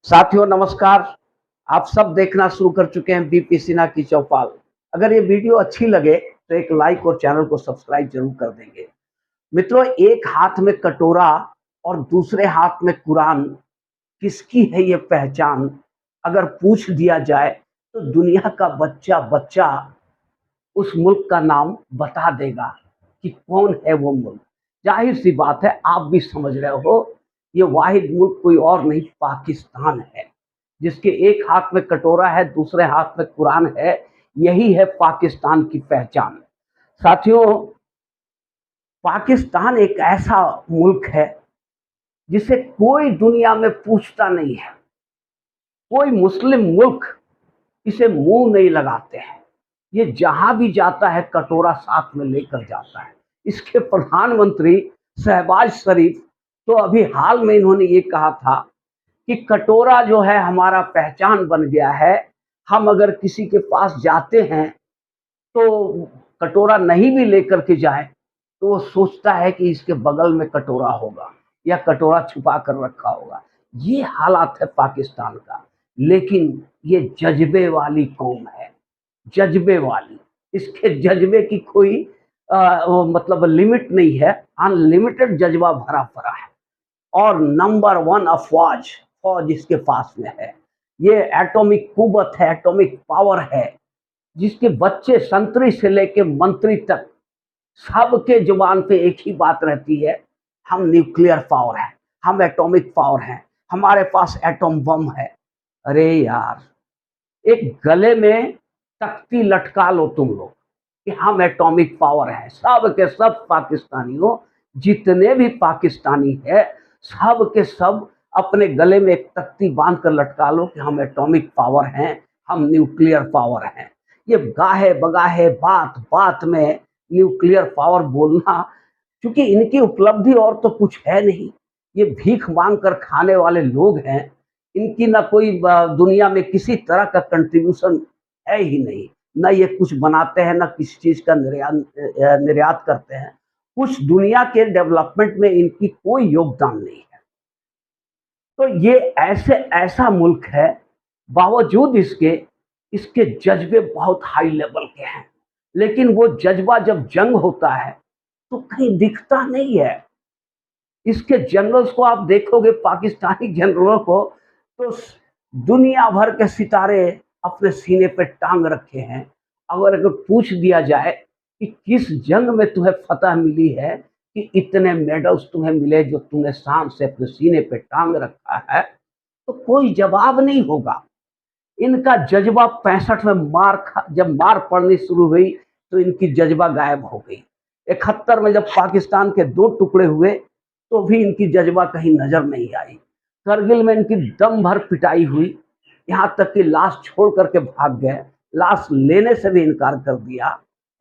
साथियों नमस्कार। आप सब देखना शुरू कर चुके हैं बीपी सिन्हा की चौपाल। अगर ये वीडियो अच्छी लगे तो एक लाइक और चैनल को सब्सक्राइब जरूर कर देंगे। मित्रों, एक हाथ में कटोरा और दूसरे हाथ में कुरान, किसकी है ये पहचान? अगर पूछ दिया जाए तो दुनिया का बच्चा बच्चा उस मुल्क का नाम बता देगा कि कौन है वो मुल्क। जाहिर सी बात है, आप भी समझ रहे हो, ये वाहिद मुल्क कोई और नहीं, पाकिस्तान है। जिसके एक हाथ में कटोरा है, दूसरे हाथ में कुरान है। यही है पाकिस्तान की पहचान। साथियों, पाकिस्तान एक ऐसा मुल्क है जिसे कोई दुनिया में पूछता नहीं है। कोई मुस्लिम मुल्क इसे मुंह नहीं लगाते हैं। ये जहां भी जाता है कटोरा साथ में लेकर जाता है। इसके प्रधानमंत्री शहबाज शरीफ तो अभी हाल में इन्होंने ये कहा था कि कटोरा जो है हमारा पहचान बन गया है। हम अगर किसी के पास जाते हैं तो कटोरा नहीं भी लेकर के जाए तो वो सोचता है कि इसके बगल में कटोरा होगा या कटोरा छुपा कर रखा होगा। ये हालात है पाकिस्तान का। लेकिन ये जज्बे वाली कौम है, जज्बे वाली। इसके जज्बे की कोई मतलब लिमिट नहीं है। अनलिमिटेड जज्बा भरा पड़ा है। और नंबर वन अफवाज फौज इसके पास में है। ये एटॉमिक कुव्वत है, एटॉमिक पावर है, जिसके बच्चे संतरी से लेके मंत्री तक सबके जुबान पे एक ही बात रहती है, हम न्यूक्लियर पावर है, हम एटॉमिक पावर हैं, हमारे पास एटॉम बम है। अरे यार, एक गले में तख्ती लटका लो तुम लोग कि हम एटॉमिक पावर है। सब के सब पाकिस्तानियों, जितने भी पाकिस्तानी है, सब के सब अपने गले में एक तख्ती बांध कर लटका लो कि हम एटॉमिक पावर हैं, हम न्यूक्लियर पावर हैं। ये गाहे बगाहे बात बात में न्यूक्लियर पावर बोलना, क्योंकि इनकी उपलब्धि और तो कुछ है नहीं। ये भीख मांग कर खाने वाले लोग हैं। इनकी ना कोई दुनिया में किसी तरह का कंट्रीब्यूशन है ही नहीं। ना ये कुछ बनाते हैं, ना किसी चीज का निर्यात करते हैं। कुछ दुनिया के डेवलपमेंट में इनकी कोई योगदान नहीं है। तो ये ऐसे ऐसा मुल्क है, बावजूद इसके इसके जज्बे बहुत हाई लेवल के हैं। लेकिन वो जज्बा जब जंग होता है तो कहीं दिखता नहीं है। इसके जनरल्स को आप देखोगे, पाकिस्तानी जनरलों को, तो दुनिया भर के सितारे अपने सीने पे टांग रखे हैं। अगर अगर पूछ दिया जाए कि किस जंग में तुम्हें फतह मिली है कि इतने मेडल्स तुम्हें मिले जो तुमने शान से अपने सीने पे टांग रखा है, तो कोई जवाब नहीं होगा। इनका जज्बा 65 में जब मार पड़नी शुरू हुई तो इनकी जज्बा गायब हो गई। 71 में जब पाकिस्तान के दो टुकड़े हुए तो भी इनकी जज्बा कहीं नजर नहीं आई। करगिल में इनकी दम भर पिटाई हुई, यहाँ तक कि लाश छोड़ करके भाग गए। लाश लेने से भी इनकार कर दिया,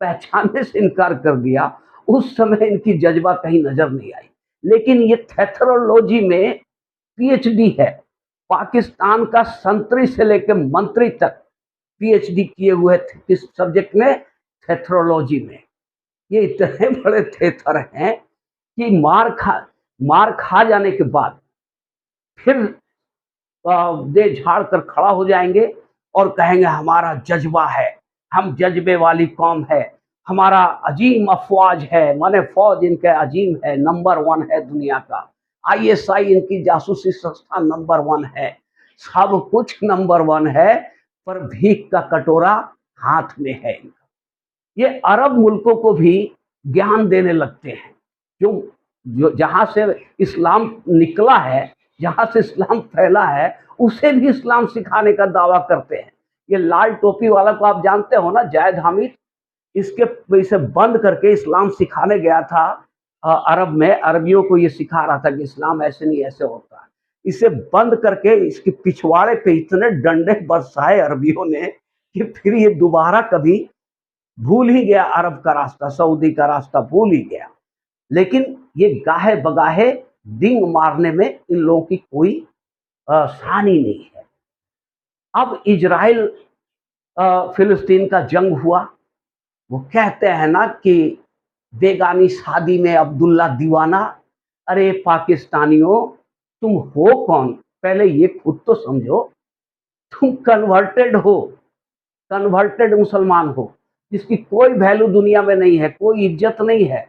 पहचानने से इनकार कर दिया। उस समय इनकी जज्बा कहीं नजर नहीं आई। लेकिन ये थेथरोलॉजी में पीएचडी है। पाकिस्तान का संतरी से लेकर मंत्री तक पीएचडी किए हुए थे किस सब्जेक्ट में? थेथरोलॉजी में। ये इतने बड़े थेथर हैं कि मार खा जाने के बाद फिर दे झाड़ कर खड़ा हो जाएंगे और कहेंगे हमारा जज्बा है, हम जज्बे वाली कौम है, हमारा अजीम अफवाज है। माने फौज इनके अजीम है, नंबर वन है दुनिया का। आईएसआई इनकी जासूसी संस्था नंबर वन है। सब कुछ नंबर वन है, पर भीख का कटोरा हाथ में है इनका। ये अरब मुल्कों को भी ज्ञान देने लगते हैं। जो जो जहां से इस्लाम निकला है, जहां से इस्लाम फैला है, उसे भी इस्लाम सिखाने का दावा करते हैं। ये लाल टोपी वाला को आप जानते हो ना, जायद हामिद। इसके इसे बंद करके इस्लाम सिखाने गया था अरब में। अरबियों को ये सिखा रहा था कि इस्लाम ऐसे नहीं ऐसे होता है। इसे बंद करके इसके पिछवाड़े पे इतने डंडे बरसाए अरबियों ने कि फिर ये दोबारा कभी भूल ही गया। अरब का रास्ता, सऊदी का रास्ता भूल ही गया। लेकिन ये गाहे बगाहे डिंग मारने में इन लोगों की कोई सानी नहीं है। अब इजराइल फिलिस्तीन का जंग हुआ। वो कहते हैं ना कि बेगानी शादी में अब्दुल्ला दीवाना। अरे पाकिस्तानियों, तुम हो कौन? पहले ये खुद तो समझो, तुम कन्वर्टेड हो, कन्वर्टेड मुसलमान हो, जिसकी कोई वैल्यू दुनिया में नहीं है, कोई इज्जत नहीं है।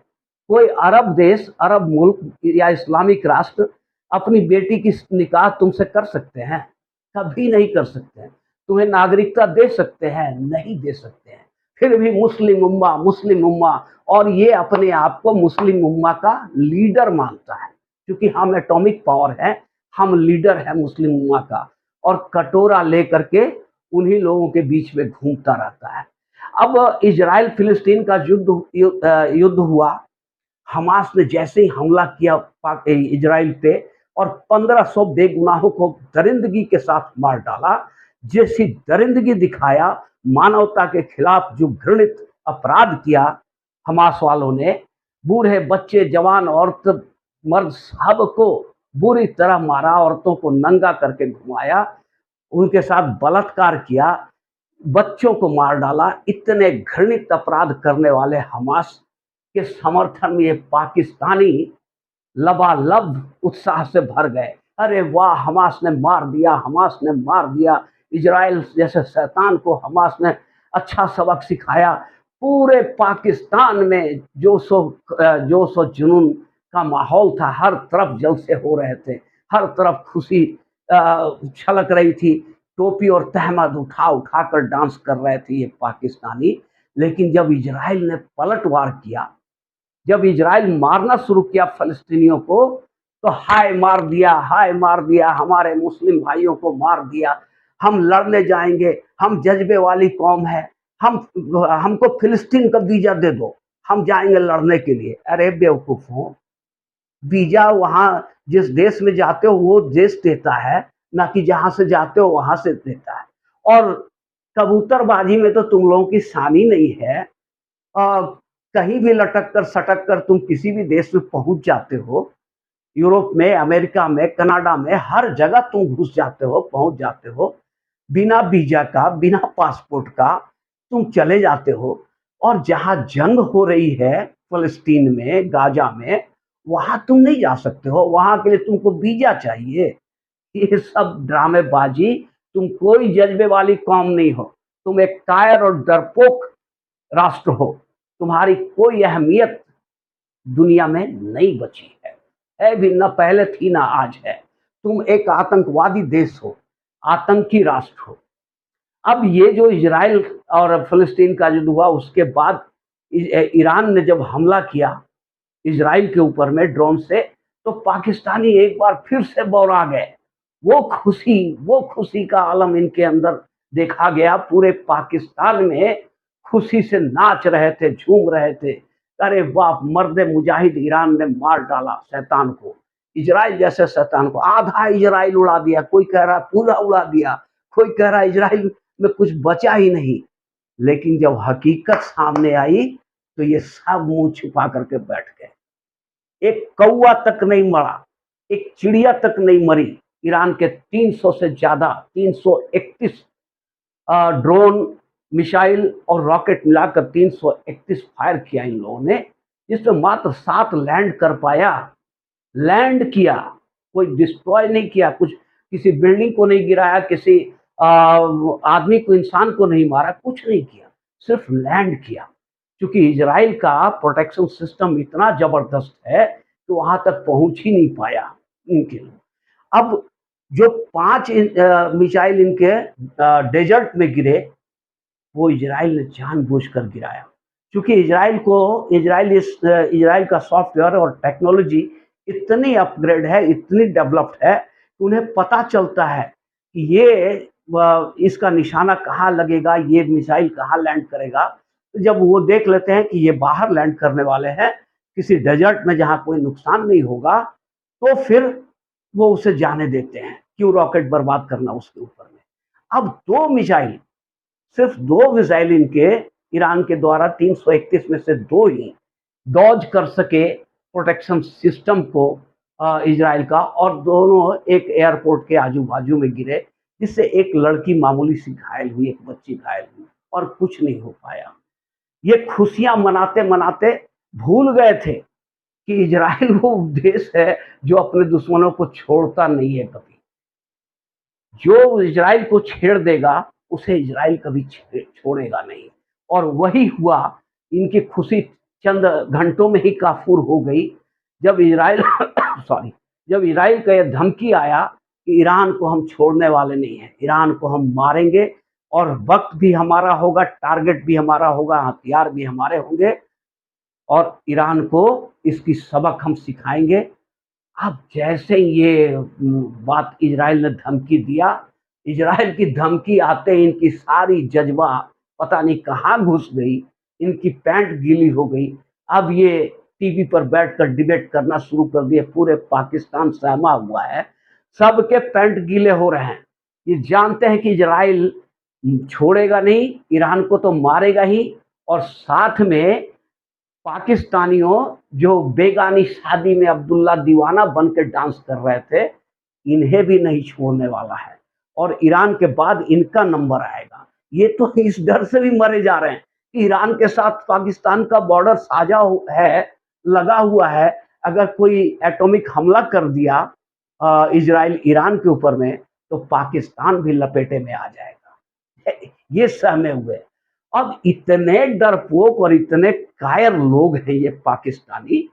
कोई अरब देश, अरब मुल्क या इस्लामिक राष्ट्र अपनी बेटी की निकाह तुमसे कर सकते हैं? कभी नहीं कर सकते हैं। तुम्हें नागरिकता दे सकते हैं? नहीं दे सकते हैं। फिर भी मुस्लिम उम्मा, मुस्लिम उम्मा, और ये अपने आप को मुस्लिम उम्मा का लीडर मानता है, क्योंकि हम एटॉमिक पावर है, हम लीडर है मुस्लिम उम्मा का, और कटोरा लेकर के उन्हीं लोगों के बीच में घूमता रहता है। अब इजराइल फिलिस्तीन का युद्ध हुआ। हमास ने जैसे ही हमला किया इजराइल पे, और 1500 बेगुनाहों को दरिंदगी के साथ मार डाला। जैसी दरिंदगी दिखाया, मानवता के खिलाफ जो घृणित अपराध किया हमास वालों ने, बूढ़े बच्चे जवान औरत मर्द सबको बुरी तरह मारा, औरतों को नंगा करके घुमाया, उनके साथ बलात्कार किया, बच्चों को मार डाला। इतने घृणित अपराध करने वाले हमास के समर्थन में ये पाकिस्तानी लबालब उत्साह से भर गए। अरे वाह, हमास ने मार दिया, हमास ने मार दिया, इजराइल जैसे शैतान को हमास ने अच्छा सबक सिखाया। पूरे पाकिस्तान में जोश और जुनून का माहौल था, हर तरफ जलसे हो रहे थे, हर तरफ खुशी छलक रही थी। टोपी और तहमद उठा उठा कर डांस कर रहे थे ये पाकिस्तानी। लेकिन जब इजराइल ने पलटवार किया, जब इजराइल मारना शुरू किया फलस्तीनियों को, तो हाय मार दिया, हाय मार दिया, हमारे मुस्लिम भाइयों को मार दिया, हम लड़ने जाएंगे, हम जज्बे वाली कौम है, हम हमको फिलिस्तीन का वीजा दे दो, हम जाएंगे लड़ने के लिए। अरे बेवकूफों, वीजा वहां जिस देश में जाते हो वो देश देता है, ना कि जहां से जाते हो वहां से देता है। और कबूतरबाजी में तो तुम लोगों की शानी नहीं है। आ, कहीं भी लटक कर सटक कर तुम किसी भी देश में पहुंच जाते हो, यूरोप में, अमेरिका में, कनाडा में, हर जगह तुम घुस जाते हो, पहुंच जाते हो, बिना वीजा का, बिना पासपोर्ट का तुम चले जाते हो। और जहां जंग हो रही है फलस्तीन में, गाजा में, वहां तुम नहीं जा सकते हो, वहां के लिए तुमको वीजा चाहिए। ये सब ड्रामेबाजी। तुम कोई जज्बे वाली कौम नहीं हो, तुम एक कायर और डरपोक राष्ट्र हो। तुम्हारी कोई अहमियत दुनिया में नहीं बची है भी न, पहले थी ना आज है। तुम एक आतंकवादी देश हो, आतंकी राष्ट्र हो। अब ये जो इजराइल और फिलिस्तीन का युद्ध हुआ, उसके बाद ईरान ने जब हमला किया इजराइल के ऊपर में ड्रोन से, तो पाकिस्तानी एक बार फिर से बौरा गए। वो खुशी का आलम इनके अंदर देखा गया। पूरे पाकिस्तान में खुशी से नाच रहे थे, झूम रहे थे। अरे वाह, मर्द मुजाहिद ईरान ने मार डाला शैतान को, इजराइल जैसे शैतान को। आधा इजराइल उड़ा दिया, कोई कह रहा पूरा उड़ा दिया, कोई कह रहा इजराइल में कुछ बचा ही नहीं। लेकिन जब हकीकत सामने आई, तो ये सब मुंह छुपा करके बैठ गए। एक कौवा तक नहीं मरा, एक चिड़िया तक नहीं मरी। ईरान के 300 से ज्यादा, 331 ड्रोन, मिसाइल और रॉकेट मिलाकर 331 फायर किया इन लोगों ने, जिसमें मात्र 7 लैंड कर पाया। लैंड किया, कोई डिस्ट्रॉय नहीं किया, कुछ किसी बिल्डिंग को नहीं गिराया, किसी आदमी को, इंसान को नहीं मारा, कुछ नहीं किया, सिर्फ लैंड किया। क्योंकि इजराइल का प्रोटेक्शन सिस्टम इतना जबरदस्त है कि वहां तक पहुंच ही नहीं पाया इनके लोग। अब जो 5 मिसाइल इनके डेजर्ट में गिरे, वो इजराइल ने जानबूझकर गिराया। क्योंकि इजराइल का सॉफ्टवेयर और टेक्नोलॉजी इतनी अपग्रेड है, इतनी डेवलप्ड है कि उन्हें पता चलता है कि ये इसका निशाना कहाँ लगेगा, ये मिसाइल कहाँ लैंड करेगा। तो जब वो देख लेते हैं कि ये बाहर लैंड करने वाले हैं, किसी डेजर्ट में जहाँ कोई नुकसान नहीं होगा, तो फिर वो उसे जाने देते हैं। क्यों रॉकेट बर्बाद करना उसके ऊपर में। अब 2 मिसाइल, सिर्फ 2 मिसाइल इनके ईरान के द्वारा 331 में से 2 ही डॉज कर सके प्रोटेक्शन सिस्टम को इजराइल का, और दोनों एक एयरपोर्ट के आजू बाजू में गिरे, जिससे एक लड़की मामूली सी घायल हुई, एक बच्ची घायल हुई, और कुछ नहीं हो पाया। ये खुशियां मनाते मनाते भूल गए थे कि इजराइल वो देश है जो अपने दुश्मनों को छोड़ता नहीं है कभी। जो इजराइल को छेड़ देगा उसे इजराइल कभी छोड़ेगा नहीं। और वही हुआ, इनकी खुशी चंद घंटों में ही काफूर हो गई जब इजराइल सॉरी, जब इजराइल का यह धमकी आया कि ईरान को हम छोड़ने वाले नहीं हैं, ईरान को हम मारेंगे और वक्त भी हमारा होगा, टारगेट भी हमारा होगा, हथियार भी हमारे होंगे और ईरान को इसकी सबक हम सिखाएंगे। अब जैसे ये बात इजराइल ने धमकी दिया, इजराइल की धमकी आते ही इनकी सारी जज्बा पता नहीं कहाँ घुस गई, इनकी पैंट गीली हो गई। अब ये टीवी पर बैठकर डिबेट करना शुरू कर दिए, पूरे पाकिस्तान सहमा हुआ है, सबके पैंट गीले हो रहे हैं। ये जानते हैं कि इजराइल छोड़ेगा नहीं, ईरान को तो मारेगा ही, और साथ में पाकिस्तानियों जो बेगानी शादी में अब्दुल्ला दीवाना बन के डांस कर रहे थे, इन्हें भी नहीं छोड़ने वाला है और ईरान के बाद इनका नंबर आएगा। ये तो इस डर से भी मरे जा रहे हैं कि ईरान के साथ पाकिस्तान का बॉर्डर साझा है, लगा हुआ है। अगर कोई एटॉमिक हमला कर दिया इजराइल ईरान के ऊपर में, तो पाकिस्तान भी लपेटे में आ जाएगा। ये सहमे हुए। अब इतने डरपोक और इतने कायर लोग हैं ये पाकिस्तानी,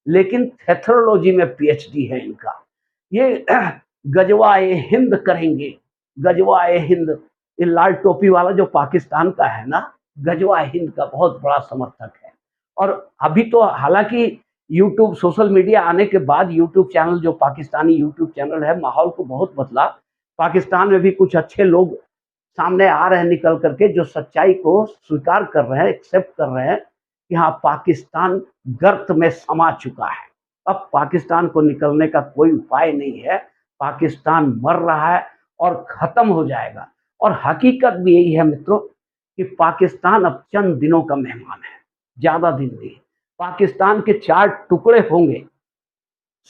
लेकिन थेथरोलॉजी में पीएचडी है इनका। ये गजवाए हिंद करेंगे, गजवाए हिंद। ये लाल टोपी वाला जो पाकिस्तान का है ना, गजवाए हिंद का बहुत बड़ा समर्थक है। और अभी तो हालांकि यूट्यूब, सोशल मीडिया आने के बाद यूट्यूब चैनल, जो पाकिस्तानी यूट्यूब चैनल है, माहौल को बहुत बदला। पाकिस्तान में भी कुछ अच्छे लोग सामने आ रहे हैं निकल करके, जो सच्चाई को स्वीकार कर रहे हैं, एक्सेप्ट कर रहे हैं कि हाँ, पाकिस्तान गर्त में समा चुका है, अब पाकिस्तान को निकलने का कोई उपाय नहीं है, पाकिस्तान मर रहा है और खत्म हो जाएगा। और हकीकत भी यही है मित्रों कि पाकिस्तान अब चंद दिनों का मेहमान है, ज्यादा दिन नहीं। पाकिस्तान के 4 टुकड़े होंगे,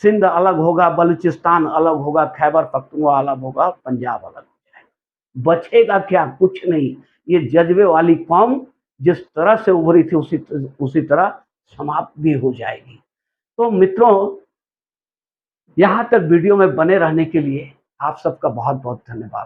सिंध अलग होगा, बलूचिस्तान अलग होगा, खैबर पख्तूनख्वा अलग होगा, पंजाब अलग हो जाएगा। बचेगा क्या? कुछ नहीं। ये जज्बे वाली कौम जिस तरह से उभरी थी उसी तरह समाप्त भी हो जाएगी। तो मित्रों, यहाँ तक वीडियो में बने रहने के लिए आप सबका बहुत बहुत धन्यवाद।